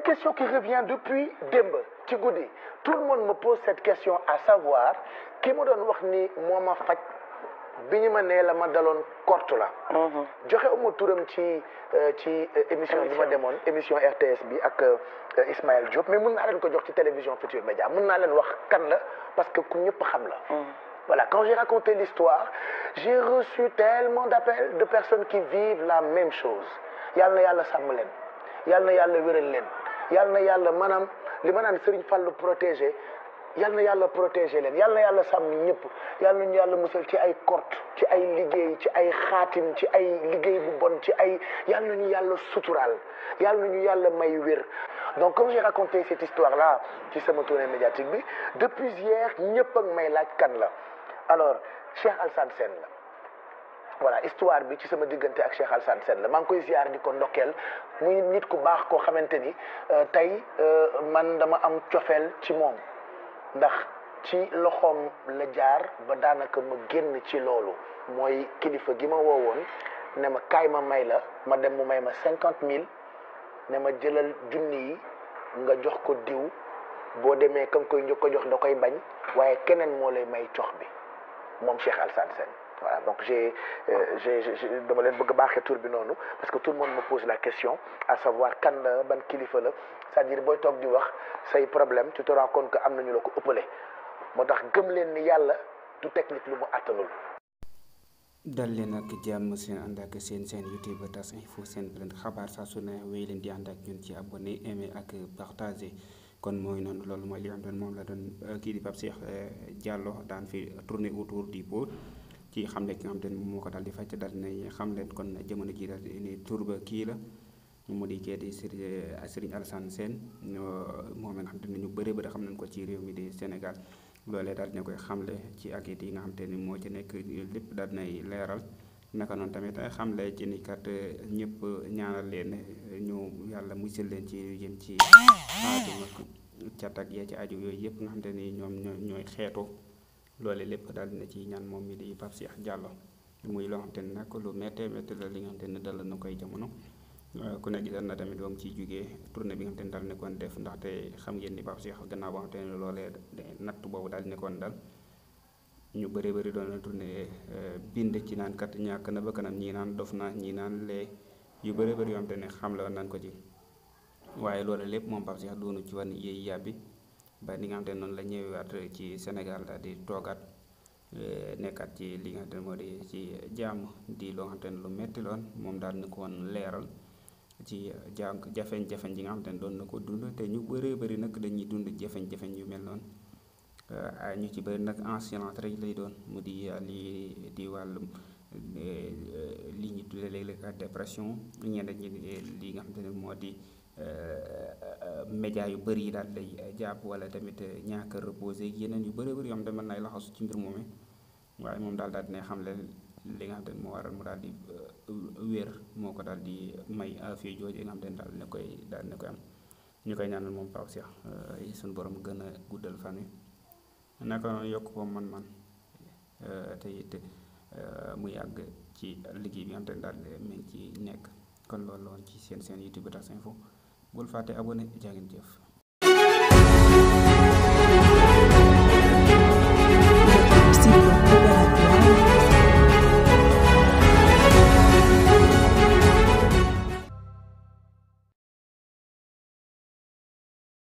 question qui revient depuis démb ci guddi tout le monde me pose cette question à savoir ki ma doon wax ni moo ma faj bi ñu ma nee la ma daloon kortu la. joxe uma turam ci émission bi ma demoon émission RTS bi ak Ismaël Diop mais mën naa leen ko jox ci télévision Futur Média mën naa leen wax kan la parce que ku ñëpp xam la. Voilà, quand j'ai raconté l'histoire, j'ai reçu tellement d'appels de personnes qui vivent la même chose. Yàlla na yàlla sàmm leen yàlla na yàlla wéral leen yàlla na yàlla maanaam li ma naan Serigne Fallou protégé yàlla na yàlla protégé leen yàlla na yàlla sàmm ñëpp yàlla nañu yàlla musal ci ay korte ci ay liggéey ci ay xaatim ci ay liggéey bu bon ci ay yàlla nañu yàlla suturaal yàlla nañu yàlla may wér. Donc comme j'ai raconté cette histoire-là ci sama tournée médiatique bi depuis hier ñëpp ak may laaj kan la. Alors Cheikh Alassane Sène la voilà histoire bi ci sama diggante ak Cheikh Alassane Sène la maa ngi koy ziar di ko ndokkeel muy nit ku baax koo xamante ni tey man dama am cofeel ci moom ndax ci loxoom la jaar ba daanaka ma génn ci loolu mooy kilifa gi ma woowoon ne ma kaay ma may la ma dem mu may ma 50 000 ne ma jëlal junni yi nga jox ko diw boo demee ka nga koy njëkk ko jox da koy bañ waaye keneen moo lay may cox bi moom Cheikh Alassane Sène voilà donc dama leen bëgg a baaxee tur bi noonu parce que tout le monde me pose la question à savoir kan la ban kilifa la c'est-à-dire booy toog di wax say problème tu te rends compte que am nañu la ko ëppale moo tax gëm leen ni yàlla du technique lu mu àttanul. dal leen ak jàmm seen ànd ak seen YouTube TAS Info seen leen xabaar saa su ne wéy leen di ànd ak ñun ci abonné aimé ak partagé. kon mooy noonu loolu mooy li nga xam ne moom la doon kii di Pape Cheikh Diallo daan fi tourner autour du pot ci xam ne ki nga xam te ne moom moo ko daal di faj daal di xam leen kon jamono ji daal di tur ba kii la mu di kii di Serigne Alassane Sène moom nga xam te ne ñu bëri xam nañ ko ci réew mi di Sénégal loolee daal dina koy xamle ci ak it yi nga xam te ni moo ci nekk lépp daal dinay leeral naka noonu tamit xamle ci ni kat ñëpp ñaanal leen ñu yàlla musal leen ci jëm ci aaju cat ak yee ci aju yooyu yëpp nga xam te ni ñoom ñooy xeetu loole lépp daal dina ci ñaan moom mi di Pape Cheikh Diallo muy loo xam te ne nag lu méttee métti la li nga xam te ne dal na koy jamono ku ne gisal na tamit ba mu ciy jugee tournée bi nga xam te ne daal nekkoon def ndaxte xam ngeen ni Pape Cheikh gannaaw boo xam te ne loolee natt boobu daal nekkoon dal ñu bëri doon na tournée bind ci naan kat ñàkk na ba kanam ñii naan dof na ñii naan lee yu bëri yoo xam te ne xam la naan ko ci waaye loolu lépp moom Pape Cheikh doonu ci wan yéey yàbbi ba ni nga xam te ne noonu la ñëwaat ci Sénégal daal di toogaat nekkaat ci li nga xam te ne moo di ci jàmm di loo xam te ne lu metti loon moom daal na ko woon leeral ci jafeñ-jafeñ ji nga xam te ne doon na ko dund te ñu bëri nag dañuy dund jafeñ-jafeñ yu mel noonu ñu ci bëri nag en silence rek lay doon mu di li di wàllum li ñu tuddee léeg-léeg ak dépression ñeneen ñi li nga xam te ne moo di média yu bëri yi daal lay jàpp wala tamit ñàkk a reposé yeneen yu bëri yoo xam ne mën nay laxasu ci mbir moomee waaye moom daal dina xam le li nga xam te ne moo waral mu daal di wér moo ko daal di may affaire jooju nga xam te ne daal ne koy am ñu koy ñaanal moom Pape Cheikh suñu borom gën a guddal fan wi naka noonu yokk ko man te it mu yàgg ci liggéey bi nga xam te ne daal mi ngi ci nekk kon loolu la woon ci seen YouTube TAS Info bul fàtte abonné jaa ngeen jëf